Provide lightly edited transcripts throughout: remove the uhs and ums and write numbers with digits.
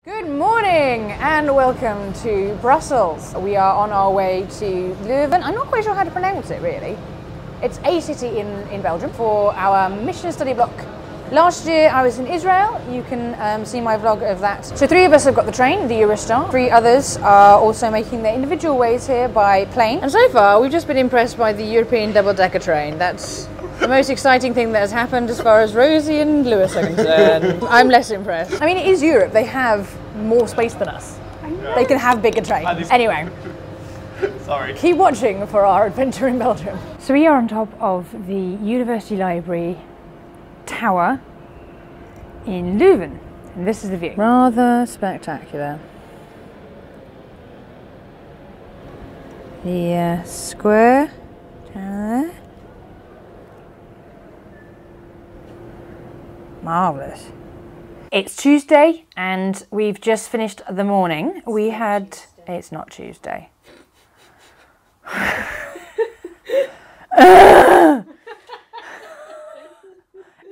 Good morning and welcome to Brussels. We are on our way to Leuven. I'm not quite sure how to pronounce it really. It's a city in Belgium for our mission study block. Last year I was in Israel. You can see my vlog of that. So 3 of us have got the train, the Eurostar. 3 others are also making their individual ways here by plane. And so far we've just been impressed by the European double-decker train. That's the most exciting thing that has happened as far as Rosie and Lewis are concerned. I'm less impressed. I mean, it is Europe. They have more space than us. They can have bigger trains. Anyway, sorry. Keep watching for our adventure in Belgium. So we are on top of the University Library Tower in Leuven. And this is the view. Rather spectacular. The square down there. Marvellous. It's Tuesday and we've just finished the morning. We had... It's not Tuesday.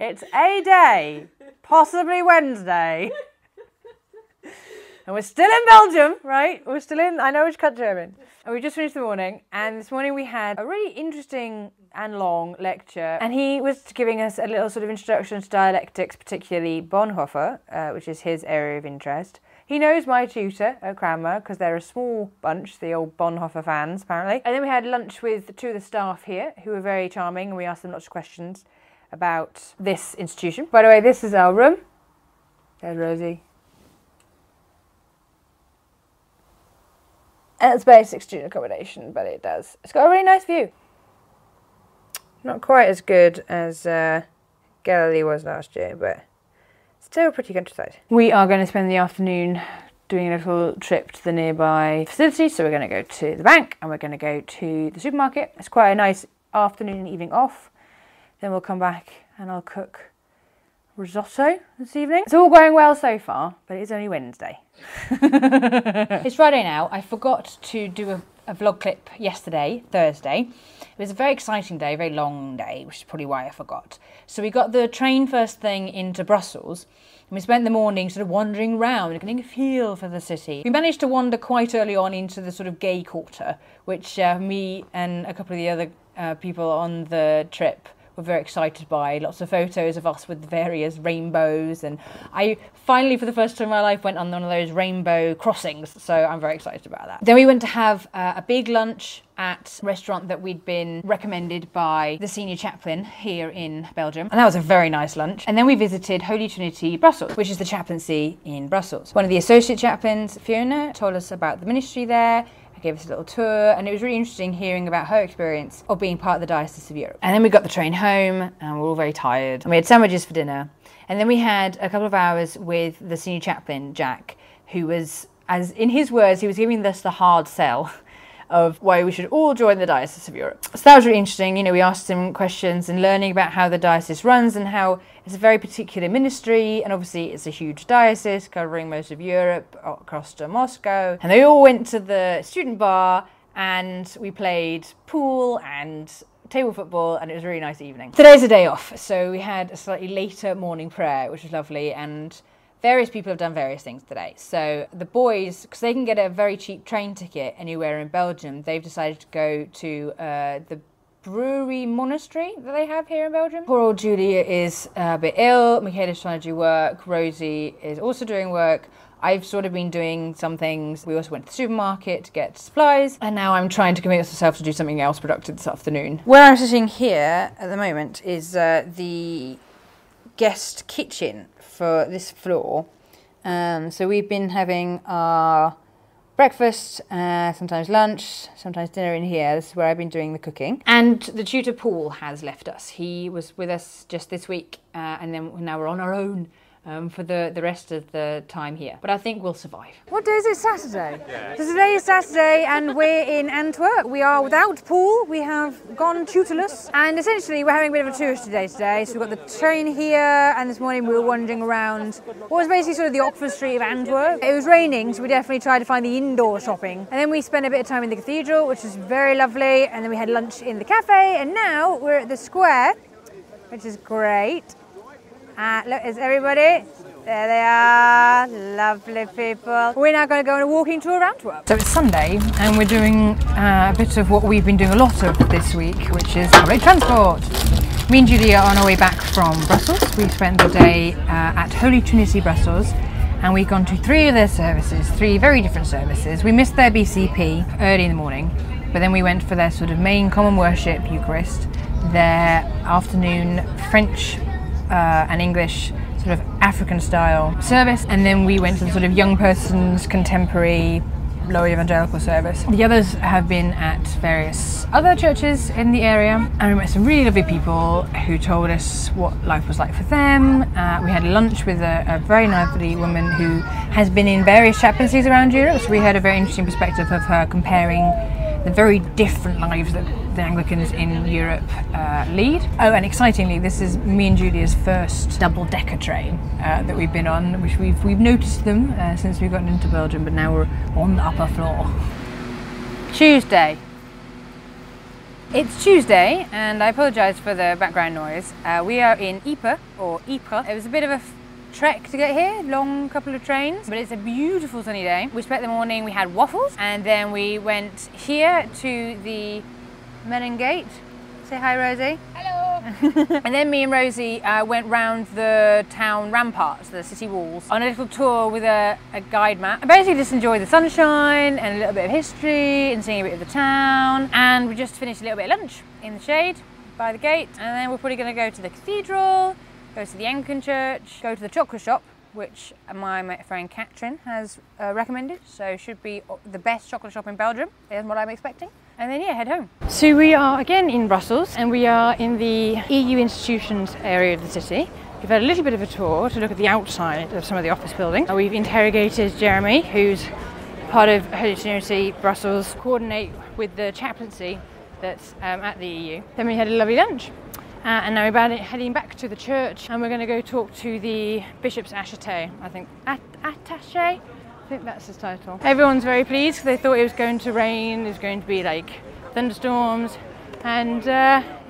It's a day, possibly Wednesday. And we're still in Belgium, right? We're still in, I know which country I'm in. And we just finished the morning, and this morning we had a really interesting and long lecture. And he was giving us a little sort of introduction to dialectics, particularly Bonhoeffer, which is his area of interest. He knows my tutor at Cranmer, because they're a small bunch, the old Bonhoeffer fans, apparently. And then we had lunch with 2 of the staff here, who were very charming, and we asked them lots of questions about this institution. By the way, this is our room. There's Rosie. And it's basic student accommodation, but it's got a really nice view. Not quite as good as Galilee was last year, but still a pretty countryside. We are going to spend the afternoon doing a little trip to the nearby facilities. So we're going to go to the bank and we're going to go to the supermarket. It's quite a nice afternoon and evening off. Then we'll come back and I'll cook risotto this evening. It's all going well so far, but it's only Wednesday. It's Friday now. I forgot to do a vlog clip yesterday, Thursday. It was a very exciting day, a very long day, which is probably why I forgot. So we got the train first thing into Brussels, and we spent the morning sort of wandering around, getting a feel for the city. We managed to wander quite early on into the sort of gay quarter, which me and a couple of the other people on the trip were very excited by. Lots of photos of us with various rainbows, and I finally for the first time in my life went on one of those rainbow crossings, so I'm very excited about that. Then we went to have a big lunch at a restaurant that we'd been recommended by the senior chaplain here in Belgium, and that was a very nice lunch. And then we visited Holy Trinity Brussels, which is the chaplaincy in Brussels. One of the associate chaplains, Fiona, told us about the ministry there, gave us a little tour, and it was really interesting hearing about her experience of being part of the Diocese of Europe. And then we got the train home and we were all very tired, and we had sandwiches for dinner. And then we had a couple of hours with the senior chaplain, Jack, who was, as in his words, he was giving us the hard sell of why we should all join the Diocese of Europe. So that was really interesting. You know, we asked him questions and learning about how the diocese runs and how it's a very particular ministry, and obviously it's a huge diocese covering most of Europe across to Moscow. And they all went to the student bar and we played pool and table football, and it was a really nice evening. Today's a day off, so we had a slightly later morning prayer, which was lovely, and various people have done various things today. So the boys, because they can get a very cheap train ticket anywhere in Belgium, they've decided to go to the brewery monastery that they have here in Belgium. Poor old Julia is a bit ill. Michaela's trying to do work. Rosie is also doing work. I've sort of been doing some things. We also went to the supermarket to get supplies, and now I'm trying to convince myself to do something else productive this afternoon. Where I'm sitting here at the moment is the guest kitchen for this floor. So we've been having our breakfast, sometimes lunch, sometimes dinner in here. This is where I've been doing the cooking. And the tutor Paul has left us. He was with us just this week, and then now we're on our own for the rest of the time here. But I think we'll survive. What day is it? Saturday? Yeah. So today is Saturday and we're in Antwerp. We are without Paul. We have gone tutorless. And essentially we're having a bit of a tourist day today. So we've got the train here, and this morning we were wandering around what was basically sort of the Oxford Street of Antwerp. It was raining, so we definitely tried to find the indoor shopping. And then we spent a bit of time in the cathedral, which was very lovely. And then we had lunch in the cafe. And now we're at the square, which is great. Look, is everybody? There they are, lovely people. We're now going to go on a walking tour of Antwerp. So it's Sunday and we're doing a bit of what we've been doing a lot of this week, which is public transport. Me and Julie are on our way back from Brussels. We spent the day at Holy Trinity, Brussels, and we've gone to 3 of their services, 3 very different services. We missed their BCP early in the morning, but then we went for their sort of main common worship, Eucharist, their afternoon French and English sort of African style service, and then we went to the sort of young person's contemporary low evangelical service. The others have been at various other churches in the area, and we met some really lovely people who told us what life was like for them. We had lunch with a very lovely woman who has been in various chaplaincies around Europe, so we had a very interesting perspective of her comparing the very different lives that the Anglicans in Europe lead. Oh, and excitingly, this is me and Julia's first double-decker train that we've been on, which we've noticed them since we've gotten into Belgium, but now we're on the upper floor. Tuesday. It's Tuesday, and I apologise for the background noise. We are in Ypres, or Ypres. It was a bit of a trek to get here, long couple of trains, but it's a beautiful sunny day. We spent the morning, we had waffles, and then we went here to the Menin Gate. Say hi, Rosie. Hello. And then me and Rosie went round the town ramparts, the city walls, on a little tour with a guide map. And basically just enjoyed the sunshine and a little bit of history and seeing a bit of the town. And we just finished a little bit of lunch in the shade by the gate, and then we're probably going to go to the cathedral, go to the Anglican church, go to the chocolate shop, which my friend Catherine has recommended, so should be the best chocolate shop in Belgium, is what I'm expecting. And then yeah, head home. So we are again in Brussels, and we are in the EU institutions area of the city. We've had a little bit of a tour to look at the outside of some of the office buildings. We've interrogated Jeremy, who's part of Holy Trinity Brussels, coordinate with the chaplaincy that's at the EU. Then we had a lovely lunch. And now we're heading back to the church, and we're going to go talk to the bishop's attaché, I think. Attaché? I think that's his title. Everyone's very pleased because they thought it was going to rain, it was going to be like thunderstorms, and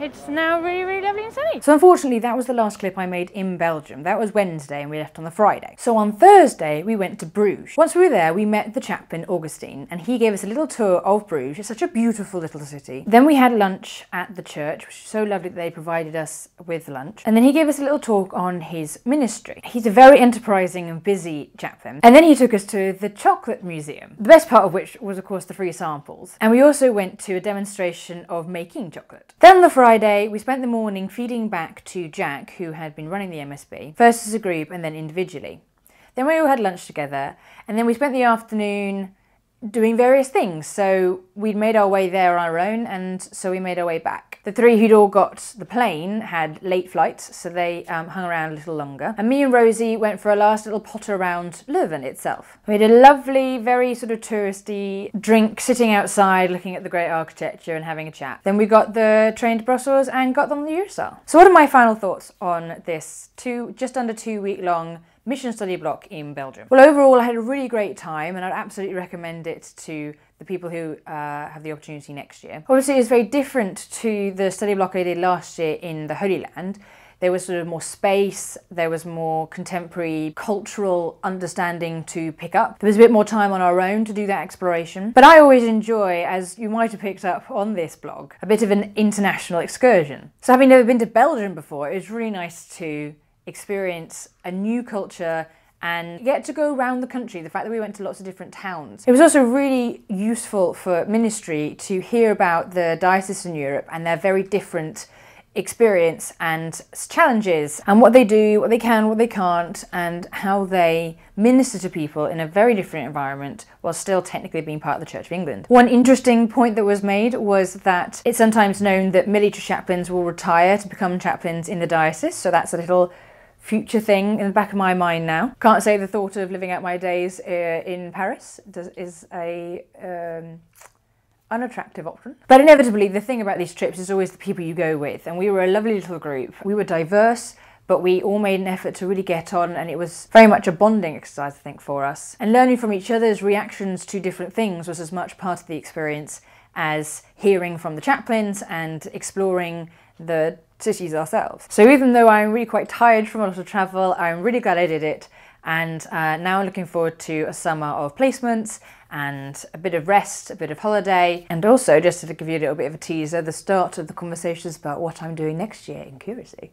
it's now really, really lovely and sunny. So unfortunately that was the last clip I made in Belgium. That was Wednesday and we left on the Friday. So on Thursday we went to Bruges. Once we were there we met the chaplain Augustine, and he gave us a little tour of Bruges. It's such a beautiful little city. Then we had lunch at the church, which was so lovely that they provided us with lunch. And then he gave us a little talk on his ministry. He's a very enterprising and busy chaplain. And then he took us to the chocolate museum, the best part of which was of course the free samples. And we also went to a demonstration of making chocolate. Then on the Friday, we spent the morning feeding back to Jack, who had been running the MSB, first as a group and then individually. Then we all had lunch together, and then we spent the afternoon doing various things. So we'd made our way there on our own, and so we made our way back. The 3 who'd all got the plane had late flights, so they hung around a little longer. And me and Rosie went for a last little potter around Leuven itself. We had a lovely, very sort of touristy drink, sitting outside, looking at the great architecture and having a chat. Then we got the train to Brussels and got on the Eurostar. So what are my final thoughts on this just under 2 week long mission study block in Belgium? Well, overall I had a really great time, and I'd absolutely recommend it to the people who have the opportunity next year. Obviously it's very different to the study block I did last year in the Holy Land. There was sort of more space, there was more contemporary cultural understanding to pick up. There was a bit more time on our own to do that exploration. But I always enjoy, as you might have picked up on this blog, a bit of an international excursion. So having never been to Belgium before, it was really nice to experience a new culture and get to go around the country. The fact that we went to lots of different towns. It was also really useful for ministry to hear about the dioceses in Europe and their very different experience and challenges, and what they do, what they can, what they can't, and how they minister to people in a very different environment while still technically being part of the Church of England. One interesting point that was made was that it's sometimes known that military chaplains will retire to become chaplains in the diocese, so that's a little future thing in the back of my mind now. Can't say the thought of living out my days in Paris is a unattractive option. But inevitably the thing about these trips is always the people you go with, and we were a lovely little group. We were diverse, but we all made an effort to really get on, and it was very much a bonding exercise, I think, for us. And learning from each other's reactions to different things was as much part of the experience as hearing from the chaplains and exploring the cities ourselves. So even though I'm really quite tired from a lot of travel, I'm really glad I did it, And now looking forward to a summer of placements and a bit of rest, a bit of holiday, and also, just to give you a little bit of a teaser, the start of the conversations about what I'm doing next year in curacy.